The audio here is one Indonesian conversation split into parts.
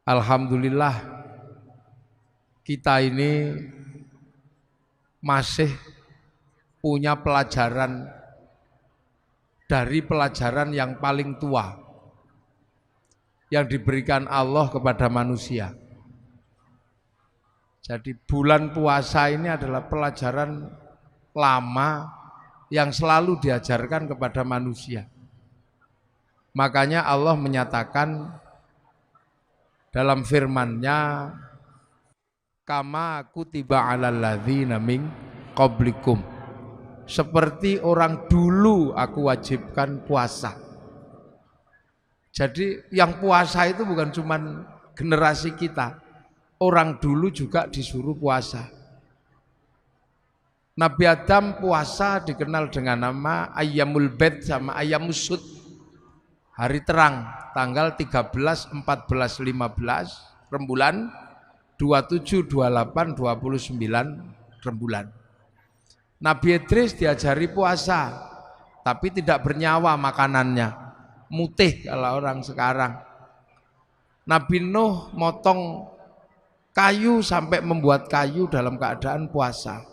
Alhamdulillah kita ini masih punya pelajaran dari pelajaran yang paling tua yang diberikan Allah kepada manusia. Jadi bulan puasa ini adalah pelajaran lama yang selalu diajarkan kepada manusia. Makanya Allah menyatakan dalam firman-Nya, kama kutiba 'alal ladzina min qablikum, seperti orang dulu aku wajibkan puasa. Jadi yang puasa itu bukan cuma generasi kita, orang dulu juga disuruh puasa. Nabi Adam puasa dikenal dengan nama Ayyamul Bid sama Ayyamus Sud, hari terang, tanggal 13, 14, 15 rembulan, 27, 28, 29 rembulan. Nabi Idris diajari puasa, tapi tidak bernyawa makanannya, mutih kalau orang sekarang. Nabi Nuh motong kayu sampai membuat kayu dalam keadaan puasa.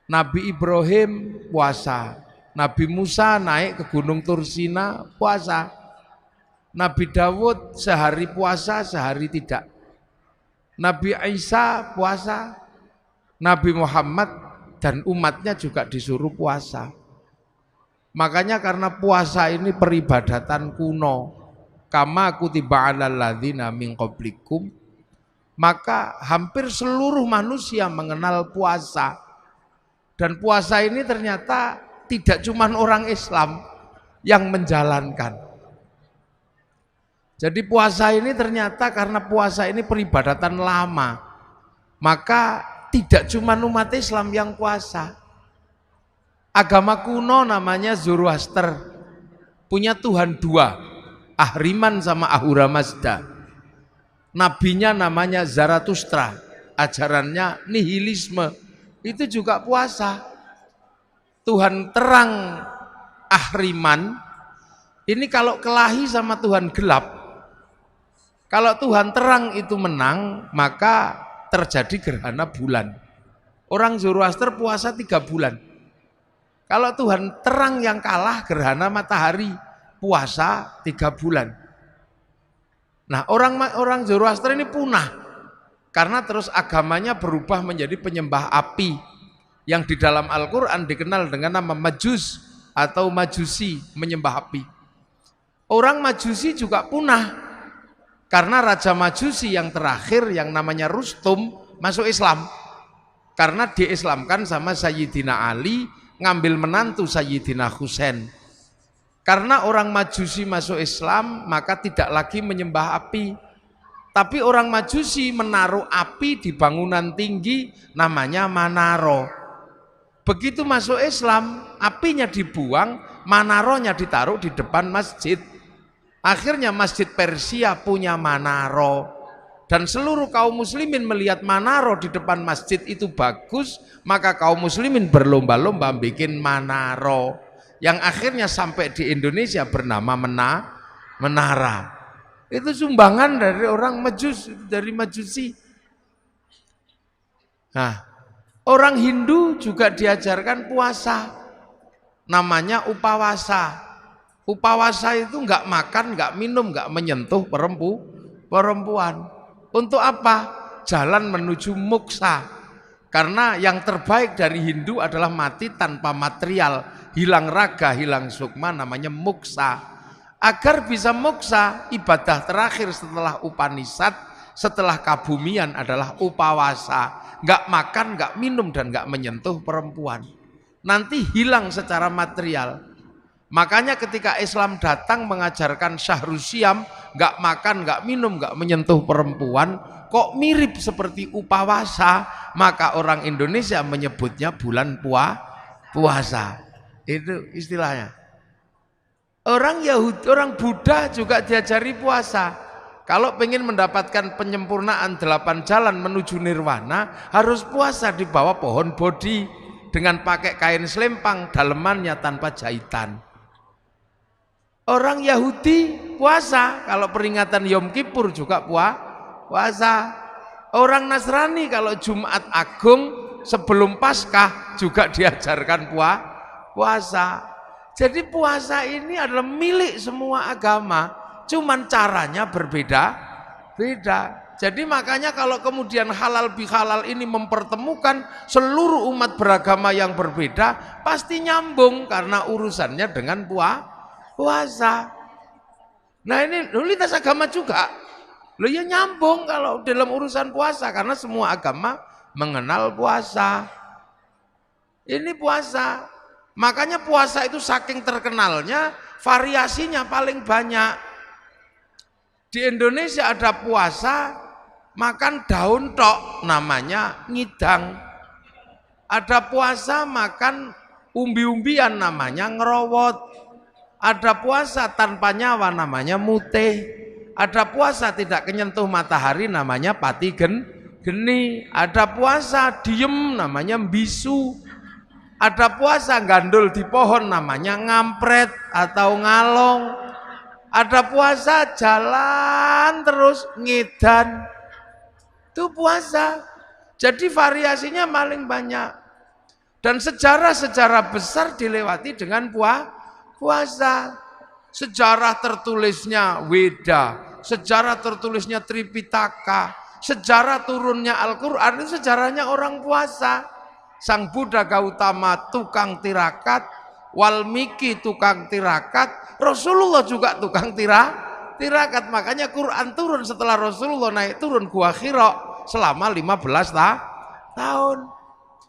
Nabi Ibrahim puasa. Nabi Musa naik ke Gunung Tursina puasa. Nabi Dawud sehari puasa, sehari tidak. Nabi Isa puasa. Nabi Muhammad dan umatnya juga disuruh puasa. Makanya karena puasa ini peribadatan kuno, kama kutiba 'alal ladzina min qablikum, maka hampir seluruh manusia mengenal puasa. Dan puasa ini ternyata tidak cuma orang Islam yang menjalankan. Jadi puasa ini ternyata karena puasa ini peribadatan lama, maka tidak cuma umat Islam yang puasa. Agama kuno namanya Zoroaster, punya Tuhan dua, Ahriman sama Ahura Mazda. Nabinya namanya Zarathustra, ajarannya nihilisme, itu juga puasa. Tuhan terang Ahriman ini kalau kelahi sama Tuhan gelap, kalau Tuhan terang itu menang, maka terjadi gerhana bulan. Orang Zoroaster puasa 3 bulan. Kalau Tuhan terang yang kalah, gerhana matahari, puasa 3 bulan. Nah, orang Zoroaster ini punah karena terus agamanya berubah menjadi penyembah api yang di dalam Al-Quran dikenal dengan nama Majus atau Majusi, menyembah api. Orang Majusi juga punah karena Raja Majusi yang terakhir yang namanya Rustum masuk Islam karena diislamkan sama Sayyidina Ali, ngambil menantu Sayyidina Husain. Karena orang Majusi masuk Islam, maka tidak lagi menyembah api. Tapi orang Majusi menaruh api di bangunan tinggi namanya Manaro. Begitu masuk Islam, apinya dibuang, Manaronya ditaruh di depan masjid. Akhirnya masjid Persia punya Manaro. Dan seluruh kaum muslimin melihat Manaro di depan masjid itu bagus, maka kaum muslimin berlomba-lomba bikin Manaro. Yang akhirnya sampai di Indonesia bernama Menara. Itu sumbangan dari orang Majus, dari Majusi. Nah, orang Hindu juga diajarkan puasa, namanya upawasa. Upawasa itu enggak makan, enggak minum, enggak menyentuh perempuan. Untuk apa? Jalan menuju moksa. Karena yang terbaik dari Hindu adalah mati tanpa material, hilang raga, hilang sukma, namanya moksa. Agar bisa moksa, ibadah terakhir setelah Upanishad, setelah kabumian adalah upawasa. Enggak makan, enggak minum, dan enggak menyentuh perempuan. Nanti hilang secara material. Makanya ketika Islam datang mengajarkan Syahrusyam, enggak makan, enggak minum, enggak menyentuh perempuan, kok mirip seperti upawasa, maka orang Indonesia menyebutnya bulan puasa. Itu istilahnya. Orang Yahudi, orang Buddha juga diajari puasa. Kalau pengen mendapatkan penyempurnaan 8 jalan menuju nirwana, harus puasa di bawah pohon bodhi dengan pakai kain selempang, dalemannya tanpa jahitan. Orang Yahudi puasa. Kalau peringatan Yom Kippur juga puasa. Orang Nasrani kalau Jumat Agung sebelum Paskah juga diajarkan puasa. Jadi puasa ini adalah milik semua agama, cuman caranya berbeda. Jadi makanya kalau kemudian halal bihalal ini mempertemukan seluruh umat beragama yang berbeda, pasti nyambung karena urusannya dengan puasa. Nah ini lintas agama juga, loh ya nyambung kalau dalam urusan puasa karena semua agama mengenal puasa. Ini puasa, makanya puasa itu saking terkenalnya variasinya paling banyak. Di Indonesia ada puasa makan daun tok namanya ngidang. Ada puasa makan umbi-umbian namanya ngerowot. Ada puasa tanpa nyawa namanya mutih. Ada puasa tidak kenyentuh matahari namanya pati geni. Ada puasa diem namanya bisu. Ada puasa gandul di pohon namanya ngampret atau ngalong. Ada puasa jalan terus ngedan. Itu puasa. Jadi variasinya paling banyak. Dan sejarah-sejarah besar dilewati dengan puasa. Sejarah tertulisnya Weda, sejarah tertulisnya Tripitaka, sejarah turunnya Al-Quran itu sejarahnya orang puasa. Sang Buddha Gautama tukang tirakat, Walmiki tukang tirakat, Rasulullah juga tukang tirakat. Makanya Quran turun setelah Rasulullah naik turun Gua Hira selama 15 tahun.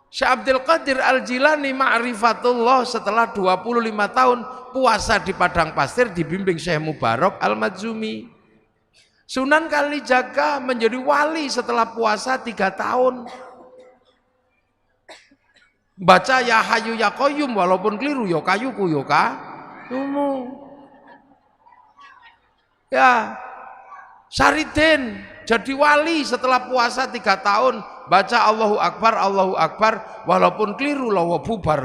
Syekh Abdul Qadir Al-Jilani ma'rifatullah setelah 25 tahun puasa di padang pasir dibimbing Syekh Mubarak Al-Madzumi. Sunan Kalijaga menjadi wali setelah puasa 3 tahun. Baca ya Hayyu ya Qayyum walaupun keliru ya kayuku ya kayumu. Ya, Saridin jadi wali setelah puasa 3 tahun. Baca Allahu Akbar walaupun keliru lawa bubar.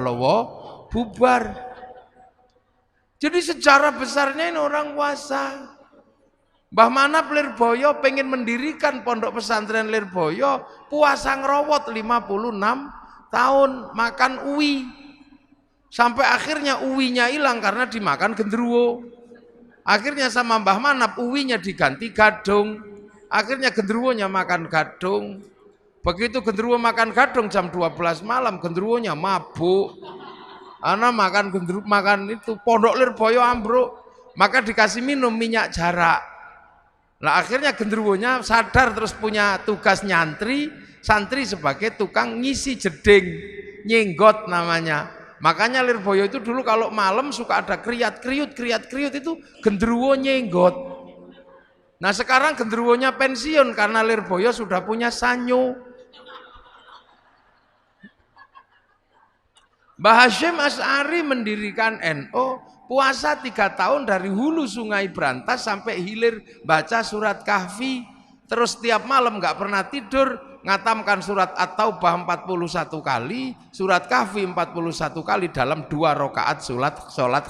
Jadi sejarah besarnya ini orang puasa. Mbah Manap Lirboyo pengen mendirikan pondok pesantren Lirboyo, puasa ngerowot 56 tahun, makan uwi. Sampai akhirnya uwinya hilang karena dimakan genderuwo. Akhirnya sama Mbah Manap uwinya diganti gadung. Akhirnya genderuwonya makan gadung. Begitu genderuwo makan gadung jam 12 malam genderuwonya mabuk. Ana makan itu pondok Lirboyo ambruk. Maka dikasih minum minyak jarak. Lah akhirnya genderuwonya sadar terus punya tugas santri sebagai tukang ngisi jeding, nyenggot namanya. Makanya Lirboyo itu dulu kalau malam suka ada kriat-kriut itu genderuwo nyenggot. Nah sekarang genderuwonya pensiun karena Lirboyo sudah punya sanyo. Mbah Hasyim Asy'ari mendirikan NU, puasa 3 tahun dari hulu sungai Brantas sampai hilir baca surat Kahfi. Terus tiap malam gak pernah tidur, ngatamkan surat At-Taubah 41 kali, surat Kahfi 41 kali dalam 2 rakaat sholat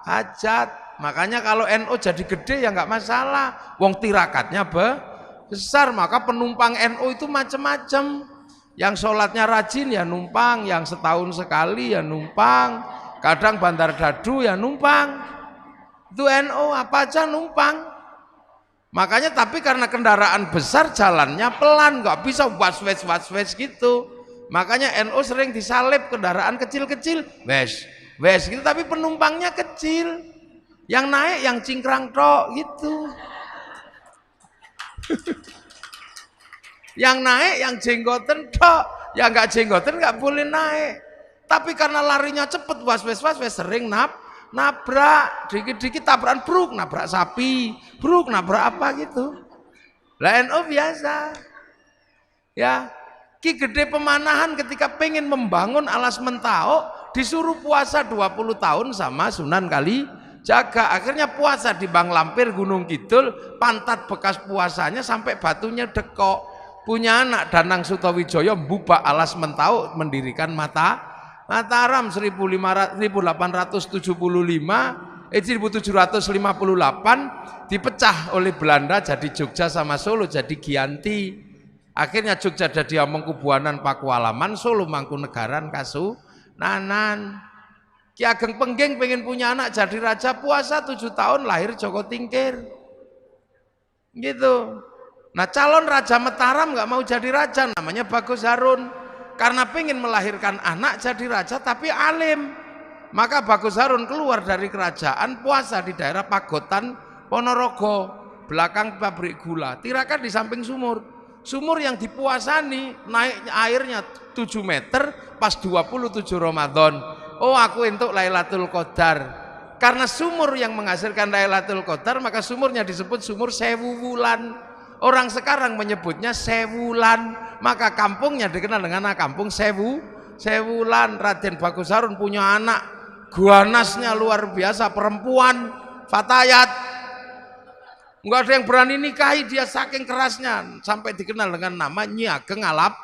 hajat. Makanya kalau NU jadi gede ya nggak masalah, wong tirakatnya besar. Maka penumpang NU itu macam-macam. Yang sholatnya rajin ya numpang, yang setahun sekali ya numpang, kadang Bandar Dadu ya numpang. Itu NU apa aja numpang. Makanya tapi karena kendaraan besar jalannya pelan, nggak bisa was-wes gitu. Makanya NU sering disalib kendaraan kecil-kecil, wes gitu, tapi penumpangnya kecil. Yang naik yang cingkrang tok gitu. Yang naik yang jenggoten tok, yang nggak jenggoten nggak boleh naik. Tapi karena larinya cepet was-wes sering nabrak, dikit-dikit tabrakan bruk, nabrak sapi, bruk, nabrak apa gitu. Lah NU biasa. Ya, Ki Gede Pemanahan ketika pengen membangun alas Mentao disuruh puasa 20 tahun sama Sunan Kalijaga. Akhirnya puasa di Bang Lampir Gunung Kidul, pantat bekas puasanya sampai batunya dekok. Punya anak Danang Sutawijaya mbubak alas Mentao, mendirikan Mataram 1875, 1758 dipecah oleh Belanda jadi Jogja sama Solo jadi Giyanti. Akhirnya Jogja jadi Amangkubuanan Pakualaman, Solo Mangkunegaran Kasunanan. Ki Ageng Pengging pengen punya anak jadi raja, puasa 7 tahun, lahir Joko Tingkir. Gitu. Nah calon Raja Mataram nggak mau jadi raja, namanya Bagus Harun. Karena pengen melahirkan anak jadi raja tapi alim. Maka Bagus Harun keluar dari kerajaan, puasa di daerah Pagotan Ponorogo, belakang pabrik gula. Tirakat di samping sumur. Sumur yang dipuasani naik airnya 7 meter pas 27 Ramadan. Oh aku untuk Lailatul Qadar. Karena sumur yang menghasilkan Lailatul Qadar, maka sumurnya disebut sumur Sewu Wulan. Orang sekarang menyebutnya Sewulan, maka kampungnya dikenal dengan kampung Sewulan. Raden Bagus Harun punya anak, ganasnya luar biasa, perempuan, fatayat. Enggak ada yang berani nikahi dia saking kerasnya, sampai dikenal dengan nama Nyi Ageng Alap.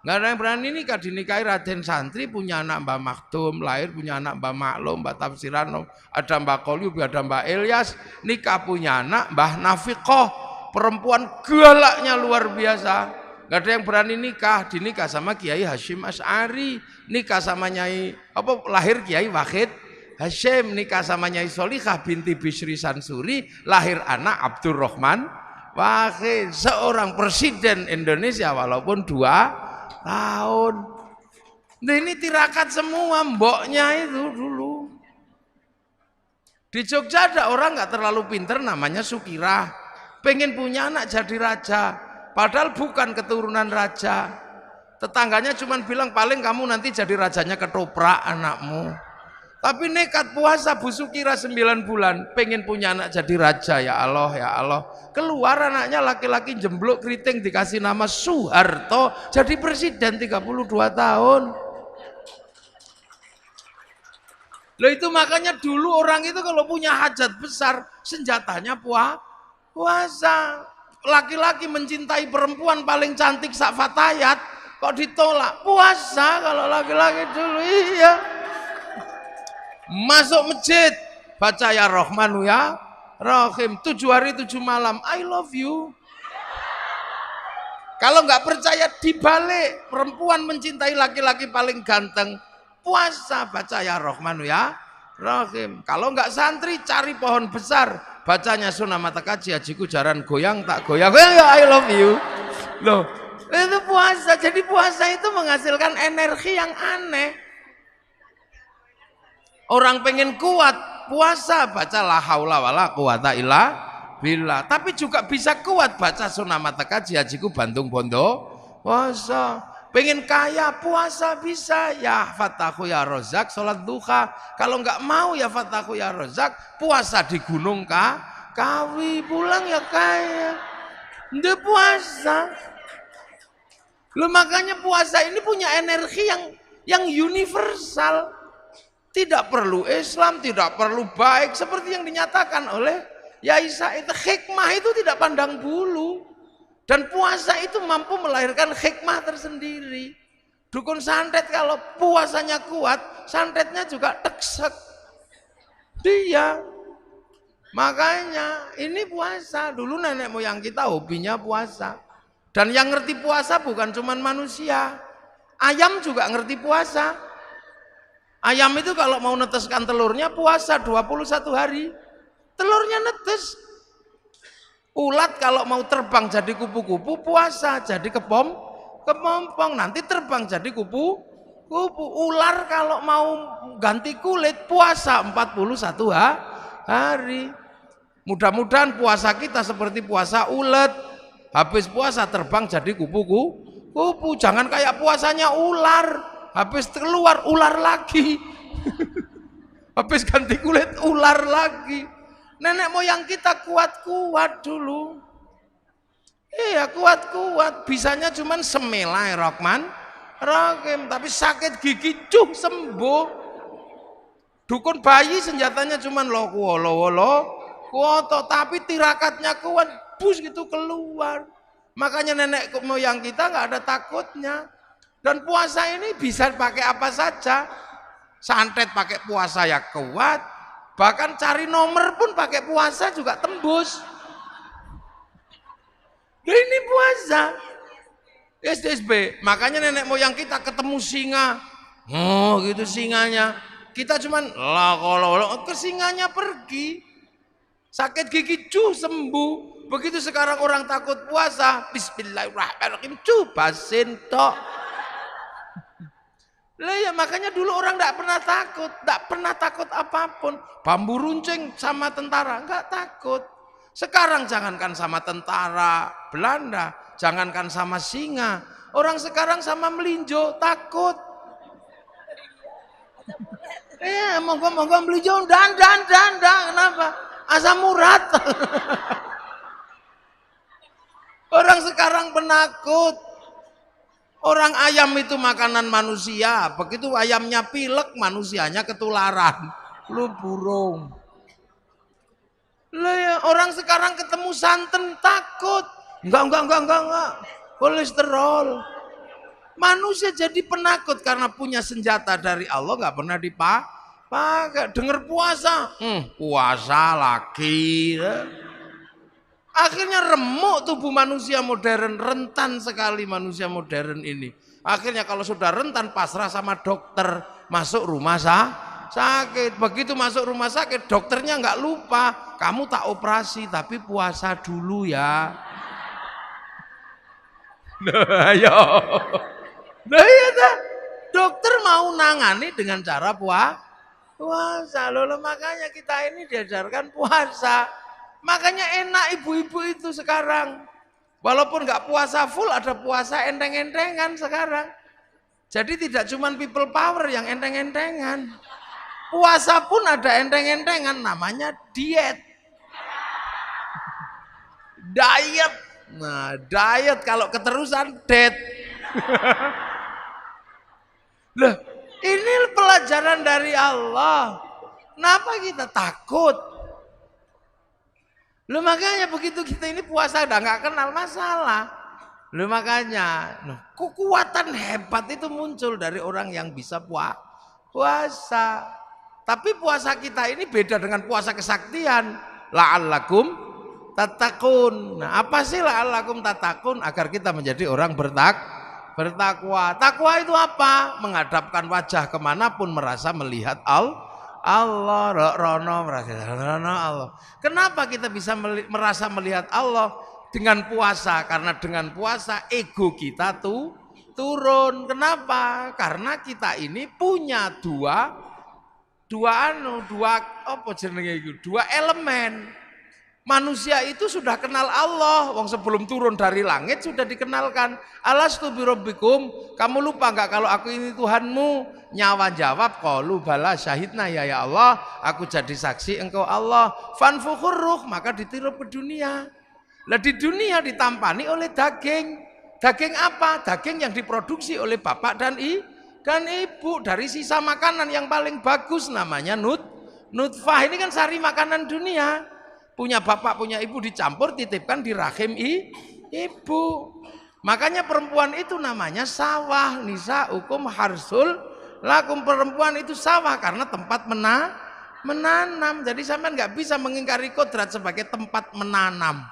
Nggak ada yang berani nikah, dinikahi Raden Santri, punya anak Mbah Maktum, lahir punya anak Mbah Maklum, Mbah Tafsiran, ada Mbah Kolyub, ada Mbah Ilyas, nikah punya anak Mbah Nafiqoh, perempuan galaknya luar biasa. Nggak ada yang berani nikah, dinikah sama Kiai Hashim Asy'ari, nikah sama Nyai, lahir Kiai Wahid Hashim, nikah sama Nyai Solikah binti Bisri Sansuri, lahir anak Abdurrahman Wahid, seorang presiden Indonesia walaupun 2 tahun. Nah ini tirakat semua mboknya itu dulu. Di Jogja ada orang nggak terlalu pinter namanya Sukirah, pengen punya anak jadi raja, padahal bukan keturunan raja. Tetangganya cuma bilang paling kamu nanti jadi rajanya ketoprak anakmu. Tapi nekat puasa Bu Sukirah 9 bulan, pengen punya anak jadi raja, ya Allah ya Allah. Keluar anaknya laki-laki jemblok keriting, dikasih nama Soeharto, jadi presiden 32 tahun. Loh itu makanya dulu orang itu kalau punya hajat besar, senjatanya puasa. Laki-laki mencintai perempuan paling cantik sak fatayat, kok ditolak? Puasa kalau laki-laki dulu, iya. Masuk masjid, baca ya Rahmanu ya Rahim, 7 hari 7 malam, I love you. Kalau nggak percaya dibalik, perempuan mencintai laki-laki paling ganteng, puasa, baca ya Rahmanu ya Rahim. Kalau nggak santri, cari pohon besar, bacanya Sunnah Mata Kaji, hajiku jaran goyang tak goyang, ya I love you. Loh, itu puasa. Jadi puasa itu menghasilkan energi yang aneh. Orang pengen kuat, puasa, baca la haula wala quwata illa billah. Tapi juga bisa kuat, baca Sunnah Mata Kaji, hajiku Bandung Bondo, puasa. Pengen kaya, puasa bisa, ya Fatahu ya Rozak, sholat duha. Kalau nggak mau ya Fatahu ya Rozak, puasa di Gunung Kawi, pulang ya kaya. Nggak puasa. Loh makanya puasa ini punya energi yang universal. Tidak perlu Islam, tidak perlu baik, seperti yang dinyatakan oleh Yai Said. Hikmah itu tidak pandang bulu. Dan puasa itu mampu melahirkan hikmah tersendiri. Dukun santet kalau puasanya kuat, santetnya juga teksek. Dia. Makanya ini puasa. Dulu nenek moyang kita hobinya puasa. Dan yang ngerti puasa bukan cuma manusia. Ayam juga ngerti puasa. Ayam itu kalau mau neteskan telurnya puasa 21 hari. Telurnya netes. Ulat kalau mau terbang jadi kupu-kupu puasa, jadi kepompong. Nanti terbang jadi kupu-kupu. Ular kalau mau ganti kulit puasa 41 hari. Mudah-mudahan puasa kita seperti puasa ulet. Habis puasa terbang jadi kupu-kupu. Jangan kayak puasanya ular. Habis keluar ular lagi. Habis ganti kulit ular lagi. Nenek moyang kita kuat-kuat dulu. Iya kuat-kuat. Bisanya cuman semelai Rahman Rahim. Tapi sakit gigi sembuh. Dukun bayi senjatanya cuman kuoto. Tapi tirakatnya kuat. Bus gitu keluar. Makanya nenek moyang kita nggak ada takutnya. Dan puasa ini bisa pakai apa saja. Santet pakai puasa ya kuat, Bahkan cari nomor pun pakai puasa juga tembus. Nah, ini puasa. SDSB. Makanya nenek moyang kita ketemu singa. Oh gitu singanya. Kita cuman lah kalau ke singanya pergi. Sakit gigi sembuh. Begitu sekarang orang takut puasa. Bismillahirrahmanirrahim. Basin tok. Lah ya makanya dulu orang tidak pernah takut apapun. Bambu runcing sama tentara enggak takut. Sekarang jangankan sama tentara Belanda, jangankan sama singa, orang sekarang sama melinjo takut. Moga-moga melinjo dan kenapa? Asam urat. Orang sekarang penakut. Orang ayam itu makanan manusia, begitu ayamnya pilek, manusianya ketularan. Lu burung. Lah ya, orang sekarang ketemu santan takut. Enggak. Kolesterol. Manusia jadi penakut karena punya senjata dari Allah enggak pernah dipakai. Dengar puasa, puasa lagi. Akhirnya remuk tubuh manusia modern, rentan sekali manusia modern ini. Akhirnya kalau sudah rentan pasrah sama dokter, masuk rumah sakit. Begitu masuk rumah sakit, dokternya nggak lupa, kamu tak operasi tapi puasa dulu ya. Nah ya, dokter mau nangani dengan cara puasa. Loh, makanya kita ini diajarkan puasa. Makanya enak ibu-ibu itu sekarang. Walaupun nggak puasa full, ada puasa enteng-entengan sekarang. Jadi tidak cuma people power yang enteng-entengan. Puasa pun ada enteng-entengan, namanya diet. Diet. Nah, diet kalau keterusan dead. Loh, ini pelajaran dari Allah. Kenapa kita takut? Lu makanya begitu kita ini puasa udah nggak kenal masalah. Lu makanya kekuatan hebat itu muncul dari orang yang bisa puasa. Tapi puasa kita ini beda dengan puasa kesaktian. La'allakum tattaqun. Nah, apa sih la'allakum tattaqun? Agar kita menjadi orang bertakwa. Takwa itu apa? Menghadapkan wajah kemanapun merasa melihat Allah. Allah. Kenapa kita bisa merasa melihat Allah? Dengan puasa. Karena dengan puasa ego kita tuh turun. Kenapa? Karena kita ini punya dua elemen. Manusia itu sudah kenal Allah. Wong sebelum turun dari langit sudah dikenalkan. Alastu birabbikum, kamu lupa enggak kalau aku ini Tuhanmu? Nyawa jawab, qalu bala syahidna ya Allah, aku jadi saksi engkau Allah. Fanfukhur ruh, maka ditirup ke dunia. Lah di dunia ditampani oleh daging. Daging apa? Daging yang diproduksi oleh bapak dan ibu dari sisa makanan yang paling bagus, namanya nutfah. Ini kan sari makanan dunia. Punya bapak, punya ibu dicampur, titipkan di rahim ibu. Makanya perempuan itu namanya sawah. Nisa hukum harsul lakum, perempuan itu sawah karena tempat menanam. Jadi sampean nggak bisa mengingkari kodrat sebagai tempat menanam.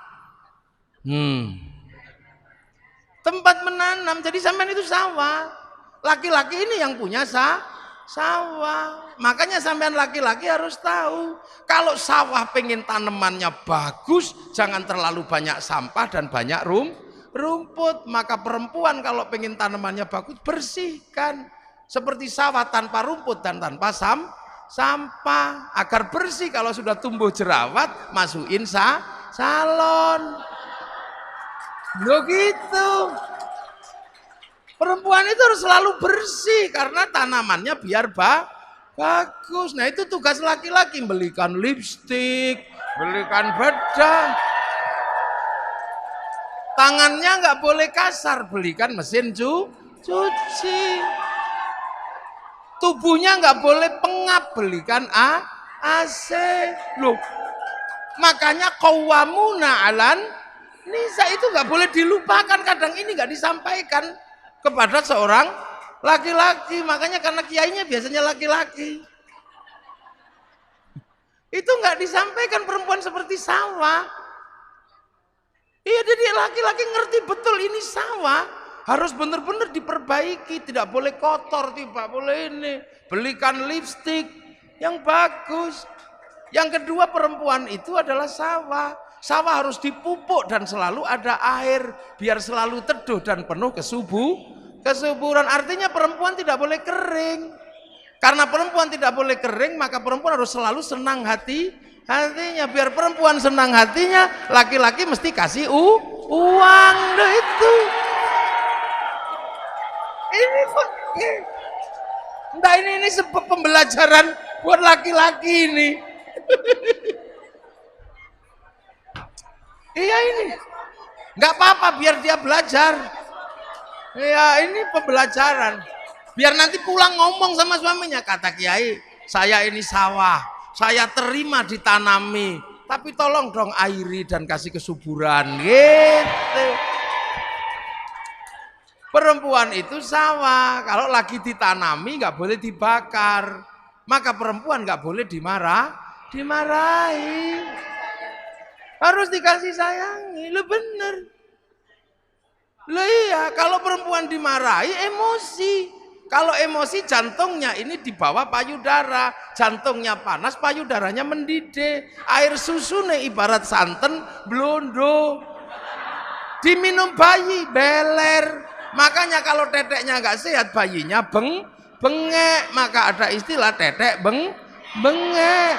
Tempat menanam. Jadi sampean itu sawah. Laki-laki ini yang punya sawah. Makanya sampean laki-laki harus tahu, kalau sawah pengen tanamannya bagus, jangan terlalu banyak sampah dan banyak rumput. Maka perempuan kalau pengen tanamannya bagus, bersihkan seperti sawah tanpa rumput dan tanpa sampah, agar bersih. Kalau sudah tumbuh jerawat, masukin salon. Begitu. Perempuan itu harus selalu bersih karena tanamannya biar bagus. Nah itu tugas laki-laki, belikan lipstik, belikan bedak. Tangannya nggak boleh kasar, belikan mesin cuci. Tubuhnya nggak boleh pengap, belikan AC. Loh, makanya qawwamuna 'alan nisa itu nggak boleh dilupakan. Kadang ini nggak disampaikan kepada seorang laki-laki. Makanya karena kiainya biasanya laki-laki. Itu nggak disampaikan perempuan seperti sawah. Iya, jadi laki-laki ngerti betul ini sawah. Harus benar-benar diperbaiki, tidak boleh kotor, tidak boleh ini. Belikan lipstik yang bagus. Yang kedua, perempuan itu adalah sawah. Sawah harus dipupuk dan selalu ada air biar selalu teduh dan penuh kesuburan. Artinya perempuan tidak boleh kering. Karena perempuan tidak boleh kering, maka perempuan harus selalu senang hatinya. Biar perempuan senang hatinya, laki-laki mesti kasih uang. Nah itu. Ini sebab pembelajaran buat laki-laki ini. Iya ini, nggak apa-apa biar dia belajar. Iya ini pembelajaran. Biar nanti pulang ngomong sama suaminya, kata Kiai, saya ini sawah, saya terima ditanami, tapi tolong dong airi dan kasih kesuburan. Gitu. Perempuan itu sawah, kalau lagi ditanami nggak boleh dibakar, maka perempuan nggak boleh dimarahi, harus dikasih sayangi. Lo bener, lo iya. Kalau perempuan dimarahi emosi, kalau emosi jantungnya ini di bawah payudara, jantungnya panas, payudaranya mendidih, air susu nih ibarat santan blondo, diminum bayi beler. Makanya kalau teteknya nggak sehat, bayinya bengek, maka ada istilah tetek bengek.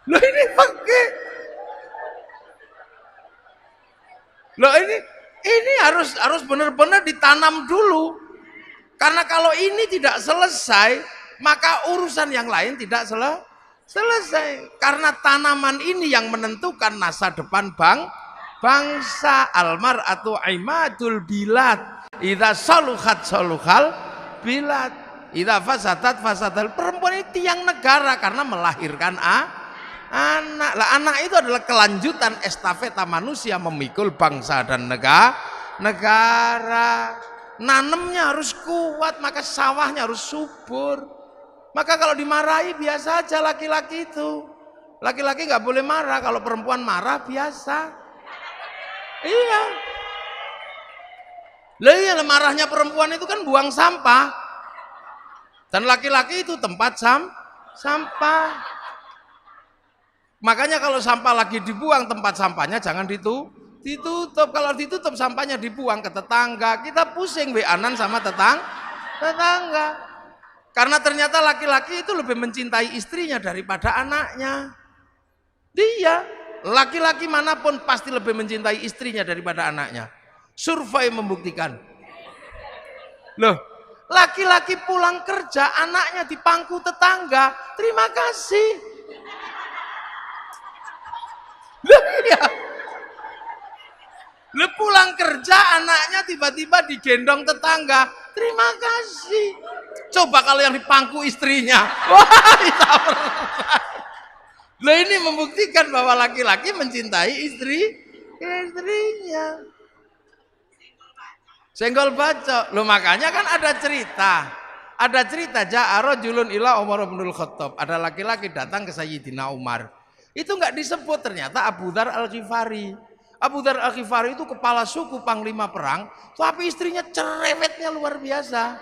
Loh ini pakai. Loh ini harus benar-benar ditanam dulu. Karena kalau ini tidak selesai, maka urusan yang lain tidak selesai. Karena tanaman ini yang menentukan masa depan bangsa. Almar'atu imadul bilad, idza saluhat saluhal bilad, idza fasadat fasadal. Perempuan ini tiang negara karena melahirkan anak. Lah anak itu adalah kelanjutan estafeta manusia memikul bangsa dan negara. Nanemnya harus kuat, maka sawahnya harus subur. Maka kalau dimarahi biasa aja laki-laki itu. Laki-laki nggak boleh marah, kalau perempuan marah biasa. Iya. Lah iya, marahnya perempuan itu kan buang sampah. Dan laki-laki itu tempat sampah. Makanya kalau sampah lagi dibuang, tempat sampahnya jangan ditutup. Kalau ditutup sampahnya dibuang ke tetangga. Kita pusing WA-an sama tetangga. Karena ternyata laki-laki itu lebih mencintai istrinya daripada anaknya. Dia, laki-laki manapun pasti lebih mencintai istrinya daripada anaknya. Survei membuktikan. Loh, laki-laki pulang kerja, anaknya di pangku tetangga. Terima kasih. Loh iya. Loh pulang kerja, anaknya tiba-tiba digendong tetangga. Terima kasih. Coba kalau yang di pangku istrinya. Wah, loh ini membuktikan bahwa laki-laki mencintai istrinya. Senggol bacok. Loh makanya kan ada cerita. Ada cerita ja'a rajulun ila Umar bin Khattab. Ada laki-laki datang ke Sayyidina Umar. Itu enggak disebut, ternyata Abu Dzar Al-Ghifari. Abu Dzar Al-Ghifari itu kepala suku panglima perang, tapi istrinya cerewetnya luar biasa.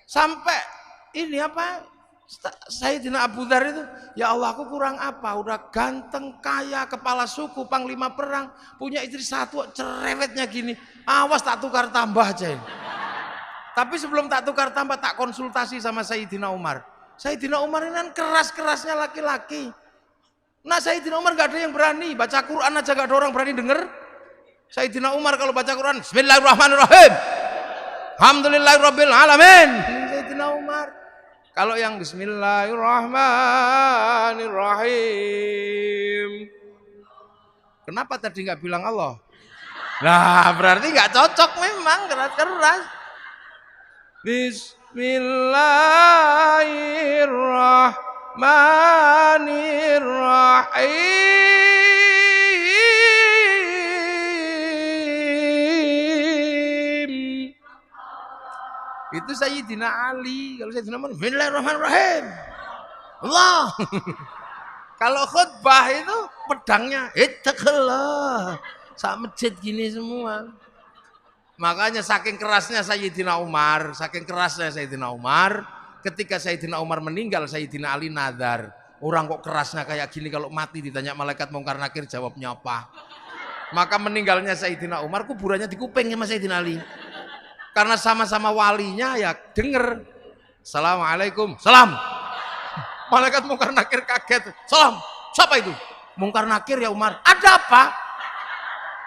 Sampai ini apa? Sayyidina Abu Dzar itu, ya Allah aku kurang apa? Udah ganteng, kaya, kepala suku, panglima perang, punya istri satu, cerewetnya gini. Awas tak tukar tambah aja ini. Tapi sebelum tak tukar tambah, tak konsultasi sama Sayyidina Umar. Sayyidina Umar ini kan keras-kerasnya laki-laki. Nah Sayyidina Umar gak ada yang berani, baca Quran aja gak ada orang berani denger. Sayyidina Umar kalau baca Quran, Bismillahirrahmanirrahim, Alhamdulillahirabbil alamin. Sayyidina Umar. Kalau yang Bismillahirrahmanirrahim, kenapa tadi nggak bilang Allah? Nah berarti nggak cocok memang, keras-keras. Bismillahirrahmanirrahim. Itu Sayyidina Ali. Kalau Sayyidina Umar, Bismillahirrahmanirrahim. Allah. Kalau khutbah itu pedangnya ittaqillah. Sak masjid gini semua. Makanya saking kerasnya Sayyidina Umar, ketika Sayyidina Umar meninggal, Sayyidina Ali nadar. Orang kok kerasnya kayak gini, kalau mati ditanya malaikat mungkar nakir jawabnya apa? Maka meninggalnya Sayyidina Umar, kuburannya di kuping sama Sayyidina Ali. Karena sama-sama walinya ya denger. Assalamualaikum, salam. Malaikat mungkar nakir kaget. Salam, siapa itu? Mungkar nakir ya Umar. Ada apa?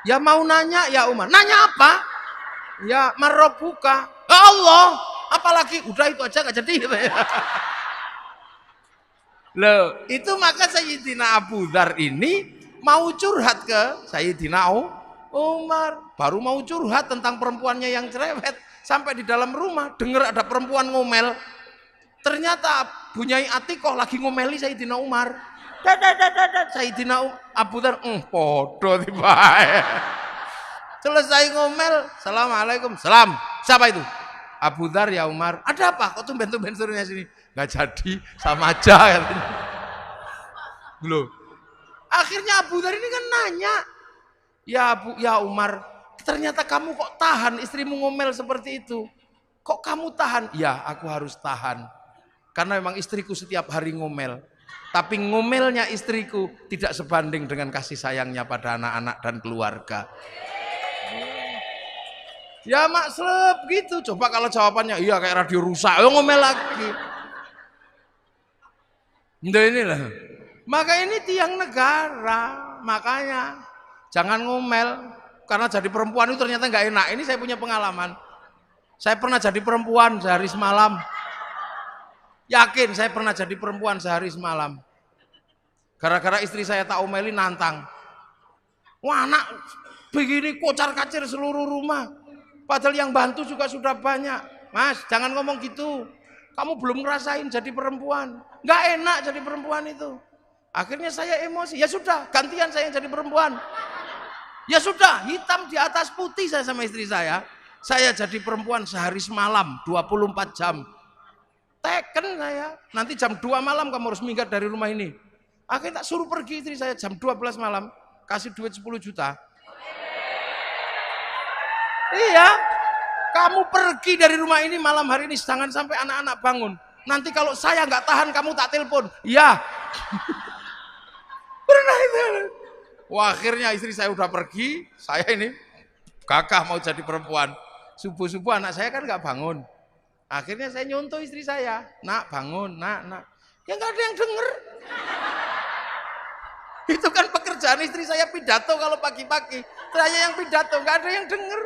Ya mau nanya ya Umar. Nanya apa? Ya marrobuka. Ya Allah. Apalagi udah itu aja gak jadi. Loh, itu maka Sayyidina Abu Dzar ini mau curhat ke Sayyidina Umar. Baru mau curhat tentang perempuannya yang cerewet. Sampai di dalam rumah dengar ada perempuan ngomel. Ternyata Bunyai Atikoh lagi ngomeli Sayyidina Umar. Sayyidina Abu Dzar podo tiba. Selesai ngomel, assalamualaikum, salam. Siapa itu? Abu Dzar ya Umar. Ada apa? Kok tumben-tumben suruhnya sini? Nggak jadi, sama aja katanya. Loh. Akhirnya Abu Dzar ini kan nanya, ya Umar, ternyata kamu kok tahan istrimu ngomel seperti itu? Kok kamu tahan? Ya, aku harus tahan. Karena memang istriku setiap hari ngomel. Tapi ngomelnya istriku tidak sebanding dengan kasih sayangnya pada anak-anak dan keluarga. Ya maksud gitu. Coba kalau jawabannya iya kayak radio rusak, ngomel lagi. Nah inilah. Maka ini tiang negara. Makanya jangan ngomel. Karena jadi perempuan itu ternyata nggak enak. Ini saya punya pengalaman. Saya pernah jadi perempuan sehari semalam. Yakin saya pernah jadi perempuan sehari semalam. Gara-gara istri saya tak omeli nantang. Wah anak begini kocar-kacir seluruh rumah. Padahal yang bantu juga sudah banyak. Mas, jangan ngomong gitu. Kamu belum ngerasain jadi perempuan. Nggak enak jadi perempuan itu. Akhirnya saya emosi. Ya sudah, gantian saya yang jadi perempuan. Ya sudah, hitam di atas putih saya sama istri saya. Saya jadi perempuan sehari semalam, 24 jam. Teken saya. Nanti jam 2 malam kamu harus minggat dari rumah ini. Akhirnya tak suruh pergi istri saya jam 12 malam. Kasih duit 10 juta. Iya, kamu pergi dari rumah ini malam hari ini, jangan sampai anak-anak bangun. Nanti kalau saya nggak tahan, kamu tak telepon. Iya. Pernah itu. Wah, akhirnya istri saya udah pergi, saya ini gagah mau jadi perempuan. Subuh-subuh anak saya kan nggak bangun. Akhirnya saya nyontoh istri saya, nak bangun, nak. Ya nggak ada yang denger. Itu kan pekerjaan istri saya pidato kalau pagi-pagi. Saya yang pidato, nggak ada yang denger.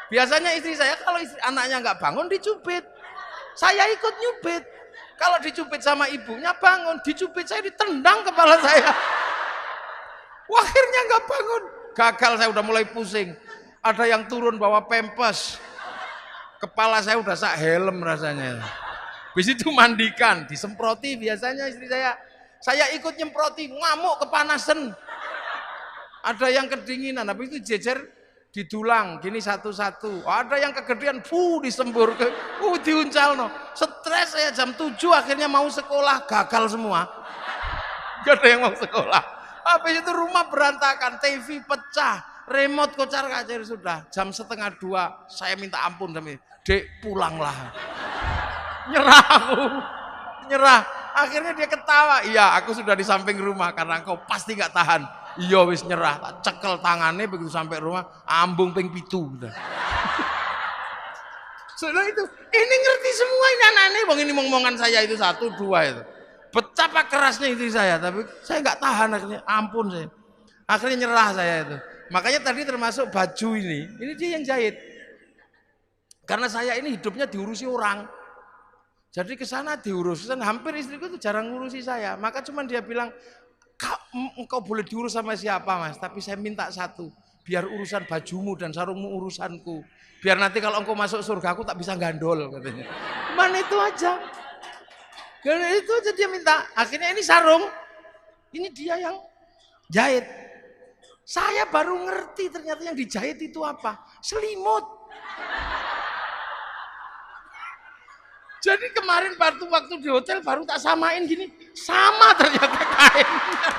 Biasanya istri saya kalau anaknya nggak bangun dicubit, saya ikut nyubit. Kalau dicubit sama ibunya bangun, dicubit saya ditendang kepala saya. Wah, akhirnya nggak bangun, gagal saya udah mulai pusing. Ada yang turun bawa pempes, kepala saya udah sak helm rasanya. Habis itu mandikan, disemproti biasanya istri saya ikut nyemproti, ngamuk kepanasan. Ada yang kedinginan, habis itu jejer didulang gini satu-satu. Ada yang kegedean, disembur ke, diuncal no. Stres saya jam 7 akhirnya mau sekolah, gagal semua. Gak ada yang mau sekolah. Habis itu rumah berantakan, TV pecah, remote kocar-kacir sudah. Jam 1:30 saya minta ampun sama Dek, pulanglah. Nyerah aku. Nyerah. Akhirnya dia ketawa. Iya, aku sudah di samping rumah karena engkau pasti gak tahan. Iya wis nyerah, tak cekel tangannya begitu sampai rumah, ambung ping 7. Sudah itu, ini ngerti semua ini anak-anak, bang ini ngomongan saya itu 1, 2 itu. Betapa kerasnya istri saya, tapi saya nggak tahan akhirnya, ampun saya. Akhirnya nyerah saya itu. Makanya tadi termasuk baju ini dia yang jahit. Karena saya ini hidupnya diurusi orang. Jadi ke sana diurus, hampir istriku itu jarang ngurusi saya. Maka cuman dia bilang, engkau boleh diurus sama siapa mas, tapi saya minta satu, biar urusan bajumu dan sarungmu urusanku, biar nanti kalau engkau masuk surga aku tak bisa gandol katanya. Mana itu aja, karena itu aja dia minta. Akhirnya ini sarung, ini dia yang jahit. Saya baru ngerti ternyata yang dijahit itu apa, selimut. Jadi kemarin waktu di hotel baru tak samain gini, sama ternyata kainnya.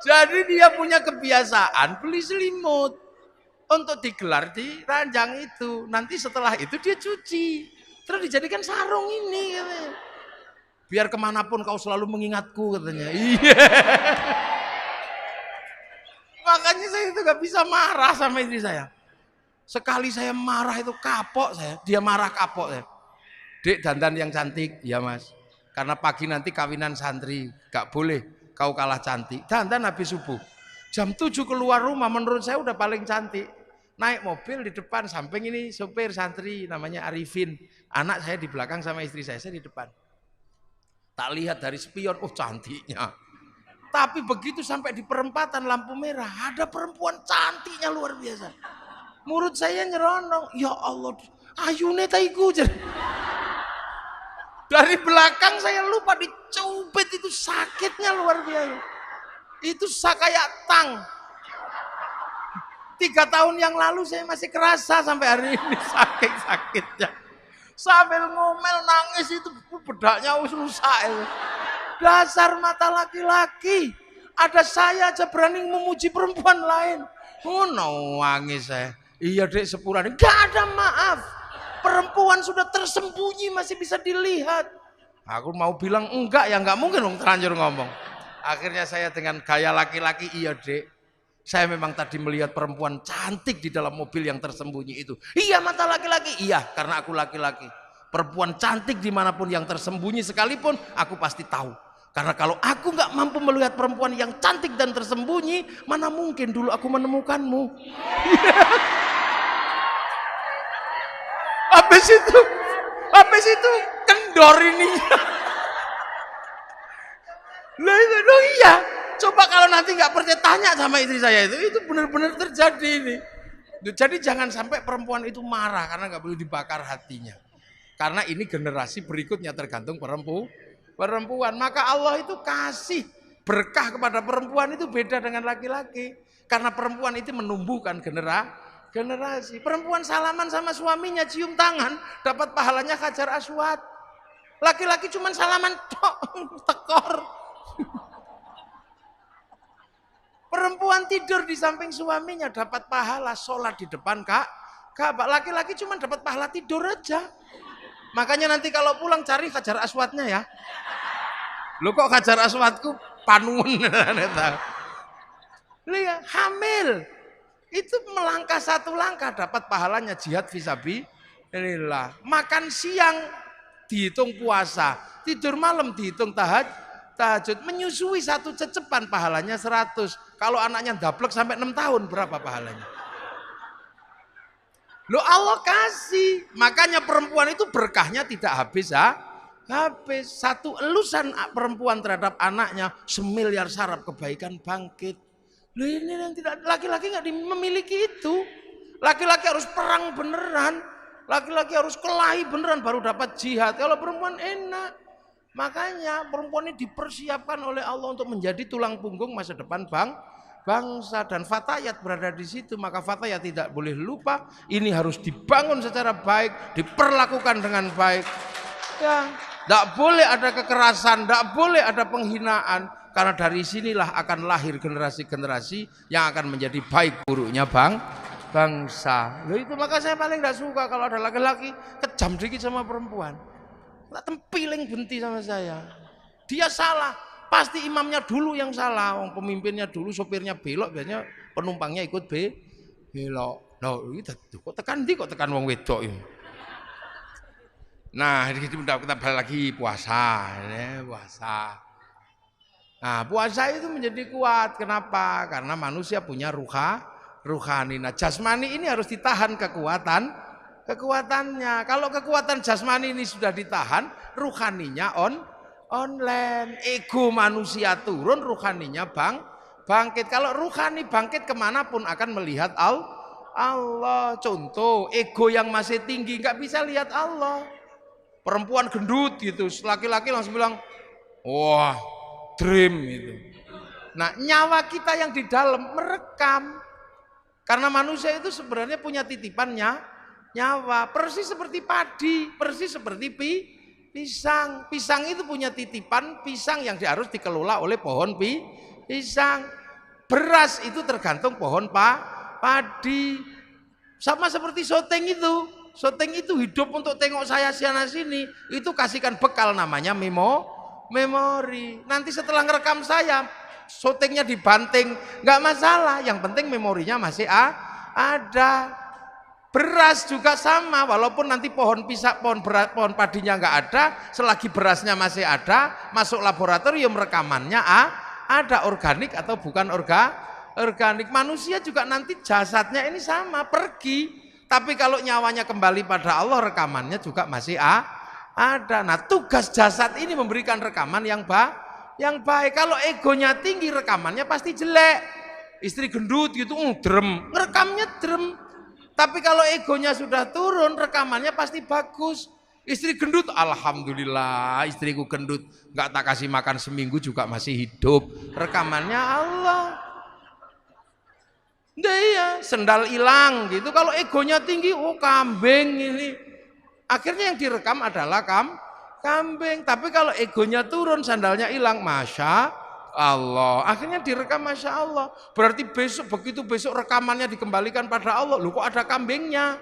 Jadi dia punya kebiasaan beli selimut untuk digelar di ranjang itu. Nanti setelah itu dia cuci, terus dijadikan sarung ini. Biar kemanapun kau selalu mengingatku katanya. Iya. Makanya saya itu gak bisa marah sama istri saya. Sekali saya marah itu kapok saya, dia marah kapok saya. Dek dandan yang cantik, ya mas. Karena pagi nanti kawinan santri, gak boleh kau kalah cantik. Dandan habis subuh. Jam 7 keluar rumah menurut saya udah paling cantik. Naik mobil di depan, samping ini sopir santri namanya Arifin. Anak saya di belakang sama istri saya di depan. Tak lihat dari spion, oh cantiknya. Tapi begitu sampai di perempatan lampu merah, ada perempuan cantiknya luar biasa. Mulut saya nyeronong, ya Allah, ayune taiku. Dari belakang saya lupa dicubit, itu sakitnya luar biasa. Itu kayak tang. 3 tahun yang lalu saya masih kerasa sampai hari ini sakit-sakitnya. Sambil ngomel nangis itu bedaknya rusak itu. Dasar mata laki-laki. Ada saya aja berani memuji perempuan lain. Oh no, nangis saya. Iya dek sepurane. Gak ada maaf. Perempuan sudah tersembunyi masih bisa dilihat. Aku mau bilang enggak ya enggak mungkin dong terlanjur ngomong. Akhirnya saya dengan gaya laki-laki, iya dek. Saya memang tadi melihat perempuan cantik di dalam mobil yang tersembunyi itu. Iya mata laki-laki. Iya karena aku laki-laki. Perempuan cantik dimanapun yang tersembunyi sekalipun aku pasti tahu. Karena kalau aku nggak mampu melihat perempuan yang cantik dan tersembunyi, mana mungkin dulu aku menemukanmu. Habis itu kendor ini. Loh iya. Coba kalau nanti nggak percaya tanya sama istri saya itu benar-benar terjadi ini. Jadi jangan sampai perempuan itu marah karena nggak boleh dibakar hatinya. Karena ini generasi berikutnya tergantung perempuan. Maka Allah itu kasih berkah kepada perempuan itu beda dengan laki-laki. Karena perempuan itu menumbuhkan generasi. Perempuan salaman sama suaminya cium tangan dapat pahalanya Hajar Aswad. Laki-laki cuma salaman tekor. Perempuan tidur di samping suaminya dapat pahala sholat di depan Ka'bah. Laki-laki cuma dapat pahala tidur aja. Makanya nanti kalau pulang cari Hajar Aswadnya ya. Lo kok Hajar Aswadku panun. Lihat hamil. Itu melangkah 1 langkah dapat pahalanya jihad fisabilillah. Makan siang dihitung puasa. Tidur malam dihitung tahajud. Menyusui 1 cecepan pahalanya 100. Kalau anaknya daplek sampai 6 tahun berapa pahalanya? Loh Allah kasih. Makanya perempuan itu berkahnya tidak habis habis. 1 elusan perempuan terhadap anaknya 1 miliar saraf kebaikan bangkit. Loh ini yang tidak, laki-laki nggak memiliki itu. Laki-laki harus perang beneran. Laki-laki harus kelahi beneran baru dapat jihad. Kalau perempuan enak. Makanya perempuan ini dipersiapkan oleh Allah untuk menjadi tulang punggung masa depan bangsa, dan fatayat berada di situ. Maka fatayat tidak boleh lupa ini harus dibangun secara baik, diperlakukan dengan baik. Ya, tidak boleh ada kekerasan, tidak boleh ada penghinaan, karena dari sinilah akan lahir generasi-generasi yang akan menjadi baik buruknya bangsa. Loh itu maka saya paling tidak suka kalau ada laki-laki kejam dikit sama perempuan. Tak tempiling benti sama saya. Dia salah. Pasti imamnya dulu yang salah, pemimpinnya dulu, sopirnya belok, biasanya penumpangnya ikut belok. Loh, kok tekan wong wedok ini. Nah, kita balik lagi puasa. Nah, puasa itu menjadi kuat. Kenapa? Karena manusia punya ruhani. Nah, jasmani ini harus ditahan kekuatannya. Kalau kekuatan jasmani ini sudah ditahan, ruhaninya online. Ego manusia turun, ruhaninya bangkit. Kalau ruhani bangkit kemanapun akan melihat Allah. Contoh, ego yang masih tinggi nggak bisa lihat Allah. Perempuan gendut gitu, laki-laki langsung bilang, wah, dream itu. Nah, nyawa kita yang di dalam merekam. Karena manusia itu sebenarnya punya titipannya nyawa, persis seperti padi, persis seperti pisang. Pisang itu punya titipan pisang yang harus dikelola oleh pohon pisang. Beras itu tergantung pohon padi. Sama seperti syuting itu. Syuting itu hidup untuk tengok saya sana sini. Itu kasihkan bekal namanya memori. Nanti setelah ngerekam saya, syutingnya dibanting, nggak masalah. Yang penting memorinya masih ada. Beras juga sama, walaupun nanti pohon pohon padinya nggak ada, selagi berasnya masih ada, masuk laboratorium rekamannya ada organik atau bukan organik. Manusia juga nanti jasadnya ini sama, pergi. Tapi kalau nyawanya kembali pada Allah, rekamannya juga masih ada. Nah, tugas jasad ini memberikan rekaman yang baik. Kalau egonya tinggi, rekamannya pasti jelek. Istri gendut gitu, drem, ngerekamnya drem. Tapi kalau egonya sudah turun, rekamannya pasti bagus. Istri gendut, alhamdulillah, istriku gendut, nggak tak kasih makan seminggu juga masih hidup. Rekamannya Allah. Nah, iya, sendal hilang gitu. Kalau egonya tinggi, kambing ini. Akhirnya yang direkam adalah kambing. Tapi kalau egonya turun, sandalnya hilang, masya Allah. Akhirnya direkam masya Allah. Berarti begitu besok rekamannya dikembalikan pada Allah. Loh, kok ada kambingnya?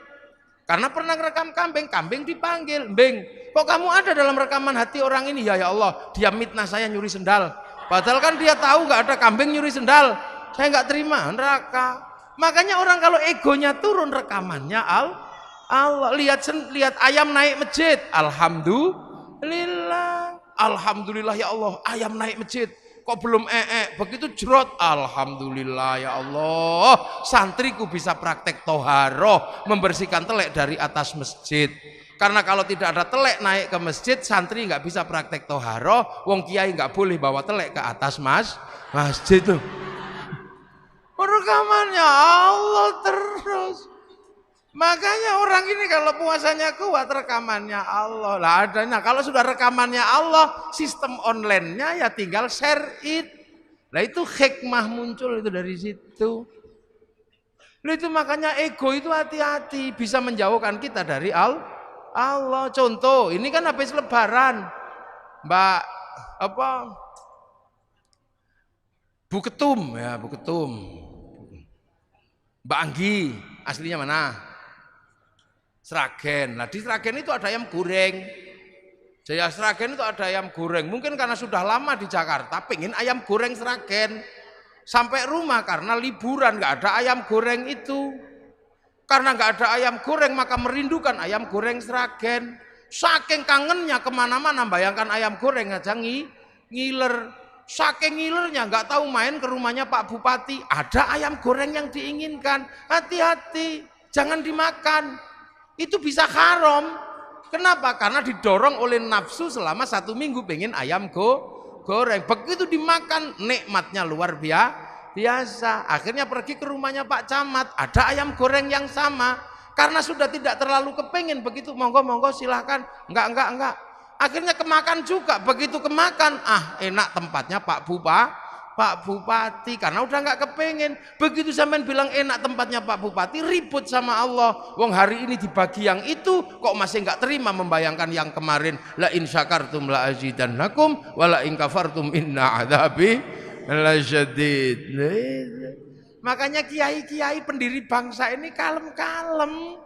Karena pernah rekam kambing dipanggil. Beng, kok kamu ada dalam rekaman hati orang ini? Ya Allah, dia mitnah saya nyuri sendal. Padahal kan dia tahu nggak ada kambing nyuri sendal. Saya nggak terima, neraka. Makanya orang kalau egonya turun, rekamannya Allah. Lihat ayam naik masjid, alhamdulillah ya Allah, ayam naik masjid. Kok belum begitu jerot, alhamdulillah ya Allah, santriku bisa praktek toharoh, membersihkan telek dari atas masjid. Karena kalau tidak ada telek naik ke masjid, santri nggak bisa praktek toharoh. Wong kiai nggak boleh bawa telek ke atas masjid tuh. Rekamannya Allah terus. Makanya orang ini kalau puasanya kuat, rekamannya Allah lah ada. Nah, kalau sudah rekamannya Allah, sistem online-nya ya tinggal share it. Nah, itu hikmah muncul itu dari situ. Nah, itu makanya ego itu hati-hati, bisa menjauhkan kita dari Allah. Contoh, ini kan habis lebaran. Bu Ketum. Mbak Anggi, aslinya mana? Sragen. Nah, di Sragen itu ada ayam goreng. Jaya Sragen itu ada ayam goreng. Mungkin karena sudah lama di Jakarta, pengen ayam goreng Sragen. Sampai rumah karena liburan nggak ada ayam goreng itu. Karena nggak ada ayam goreng, maka merindukan ayam goreng Sragen. Saking kangennya kemana-mana, bayangkan ayam goreng aja ngiler. Saking ngilernya nggak tahu main ke rumahnya Pak Bupati, ada ayam goreng yang diinginkan. Hati-hati, jangan dimakan. Itu bisa haram. Kenapa? Karena didorong oleh nafsu selama 1 minggu pengen ayam goreng. Begitu dimakan, nikmatnya luar biasa. Akhirnya pergi ke rumahnya Pak Camat, ada ayam goreng yang sama. Karena sudah tidak terlalu kepengen, begitu monggo silahkan. Enggak. Akhirnya kemakan juga, begitu kemakan, enak tempatnya Pak Bupati, karena udah nggak kepengen. Begitu sampean bilang enak tempatnya Pak Bupati, ribut sama Allah. Wong hari ini dibagi yang itu, kok masih nggak terima membayangkan yang kemarin. La in syakartum la azidannakum, wa la in kafartum inna adzabi lasyadid. Makanya kiai-kiai pendiri bangsa ini kalem-kalem.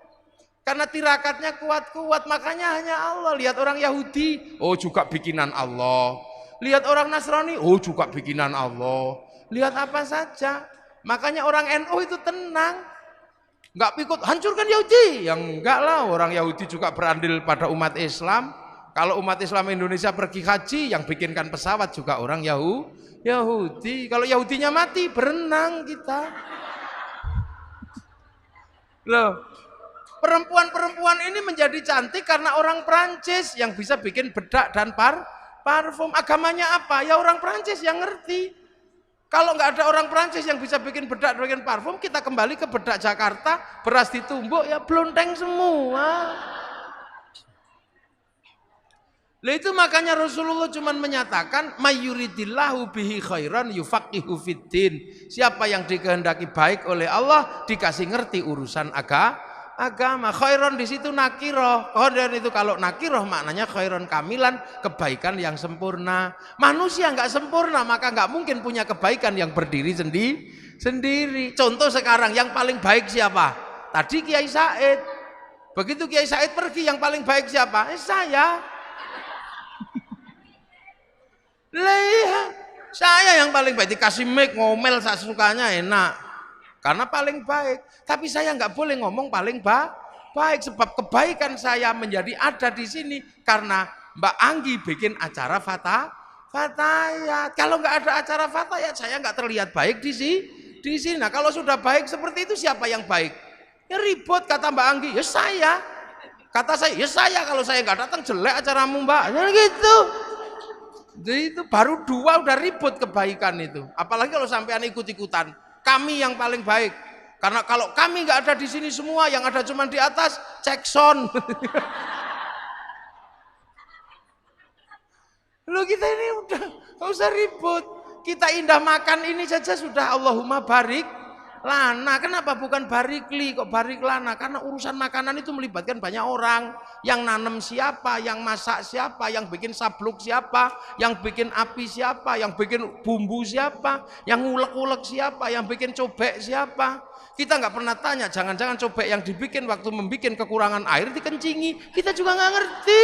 Karena tirakatnya kuat-kuat, makanya hanya Allah. Lihat orang Yahudi, juga bikinan Allah. Lihat orang Nasrani, juga bikinan Allah. Lihat apa saja. Makanya orang NU itu tenang. Enggak pikut, hancurkan Yahudi. Yang enggak lah, orang Yahudi juga berandil pada umat Islam. Kalau umat Islam Indonesia pergi haji, yang bikinkan pesawat juga orang Yahudi. Kalau Yahudinya mati, berenang kita. Loh. Perempuan-perempuan ini menjadi cantik karena orang Prancis yang bisa bikin bedak dan parfum. Agamanya apa? Ya orang Prancis yang ngerti. Kalau nggak ada orang Prancis yang bisa bikin bedak dan parfum, kita kembali ke bedak Jakarta, beras ditumbuk ya blonteng semua. Lah itu makanya Rasulullah cuman menyatakan mayyuridillahu bihi khairan yufaqihu fiddin. Siapa yang dikehendaki baik oleh Allah dikasih ngerti urusan agama. Khairan di situ nakiroh. Khairan itu kalau nakiroh maknanya khairan kamilan, kebaikan yang sempurna. Manusia nggak sempurna maka nggak mungkin punya kebaikan yang berdiri sendiri. Contoh sekarang yang paling baik siapa? Tadi Kiai Said. Begitu Kiai Said pergi yang paling baik siapa? Saya. Lihat, saya yang paling baik dikasih mic ngomel sesukanya enak karena paling baik, tapi saya nggak boleh ngomong paling baik sebab kebaikan saya menjadi ada di sini karena Mbak Anggi bikin acara fatayat. Kalau nggak ada acara fatayat saya nggak terlihat baik di sini. Nah kalau sudah baik seperti itu siapa yang baik? Ya ribut kata Mbak Anggi, ya saya. Kata saya, ya saya kalau saya nggak datang jelek acaramu Mbak. Ya gitu. Jadi itu baru dua udah ribut kebaikan itu. Apalagi kalau sampean ikut-ikutan. Kami yang paling baik. Karena kalau kami nggak ada di sini semua, yang ada cuma di atas, cek sound. Loh kita ini udah nggak usah ribut. Kita indah makan ini saja sudah Allahumma barik lana. Kenapa bukan barikli kok barik lana? Karena urusan makanan itu melibatkan banyak orang. Yang nanam siapa, yang masak siapa, yang bikin sabluk siapa, yang bikin api siapa, yang bikin bumbu siapa, yang ngulek-ngulek siapa, yang bikin cobek siapa. Kita nggak pernah tanya, jangan-jangan cobek yang dibikin waktu membikin kekurangan air dikencingi. Kita juga nggak ngerti.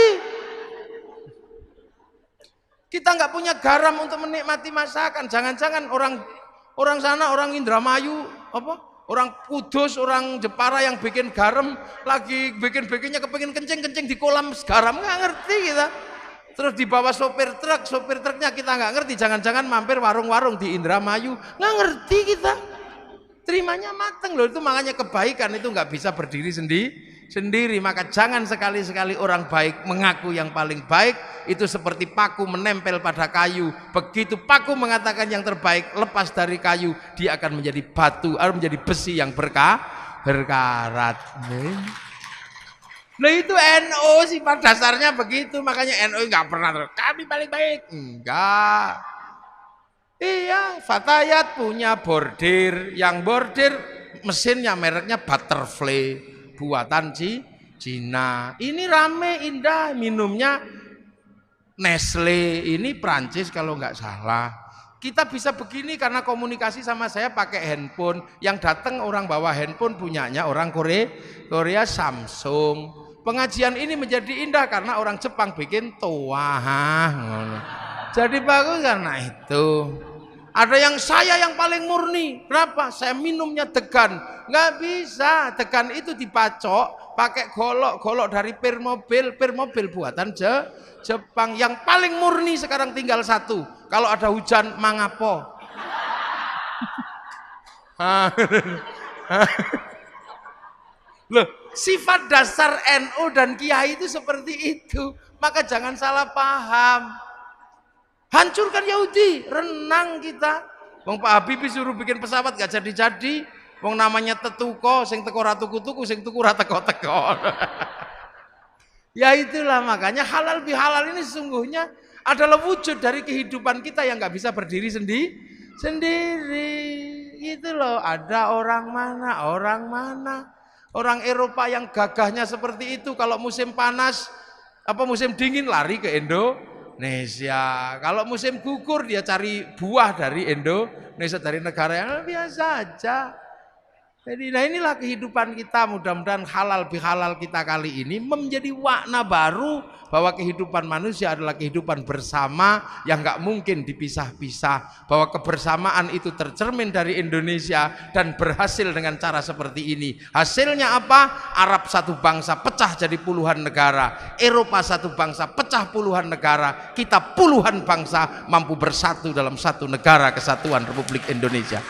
Kita nggak punya garam untuk menikmati masakan. Jangan-jangan orang sana, orang Indramayu, orang Kudus, orang Jepara yang bikin garam lagi bikinnya kepengin kencing di kolam garam, nggak ngerti kita. Terus dibawa sopir truknya kita nggak ngerti. Jangan-jangan mampir warung-warung di Indramayu, nggak ngerti kita. Terimanya mateng loh. Itu makanya kebaikan itu nggak bisa berdiri sendiri. Maka jangan sekali-sekali orang baik mengaku yang paling baik. Itu seperti paku menempel pada kayu. Begitu paku mengatakan yang terbaik, lepas dari kayu, dia akan menjadi batu atau menjadi besi yang berkarat. Nah itu NU sifat dasarnya begitu. Makanya NU nggak pernah kami paling baik. Enggak. Iya, Fatayat punya bordir. Yang bordir mesinnya mereknya Butterfly, buatan Cina. Ini rame indah, minumnya Nestle, ini Prancis kalau nggak salah. Kita bisa begini karena komunikasi sama saya pakai handphone. Yang datang orang bawa handphone punyanya orang Korea Samsung. Pengajian ini menjadi indah karena orang Jepang bikin toa. Jadi bagus karena itu. Ada yang saya yang paling murni. Kenapa? Saya minumnya degan. Nggak bisa. Degan itu dipacok pakai golok dari pir mobil buatan Jepang. Yang paling murni sekarang tinggal satu. Kalau ada hujan mangapo. Loh, sifat dasar NU dan Kiai itu seperti itu. Maka jangan salah paham. Hancurkan Yahudi, renang kita. Wong Pak Habibie suruh bikin pesawat gak jadi-jadi. Wong namanya tetuko, sing teko ra tuku-tuku, sing tuku ra teko-teko. Ya itulah makanya halal bihalal ini sesungguhnya adalah wujud dari kehidupan kita yang nggak bisa berdiri sendiri. Itu loh, ada orang mana. Orang Eropa yang gagahnya seperti itu, kalau musim panas, musim dingin lari ke Indonesia. Kalau musim gugur dia cari buah dari Indonesia, dari negara yang biasa aja. Jadi nah inilah kehidupan kita, mudah-mudahan halal bihalal kita kali ini menjadi warna baru bahwa kehidupan manusia adalah kehidupan bersama yang nggak mungkin dipisah-pisah, bahwa kebersamaan itu tercermin dari Indonesia dan berhasil dengan cara seperti ini. Hasilnya apa? Arab satu bangsa pecah jadi puluhan negara, Eropa satu bangsa pecah puluhan negara, kita puluhan bangsa mampu bersatu dalam satu negara kesatuan Republik Indonesia.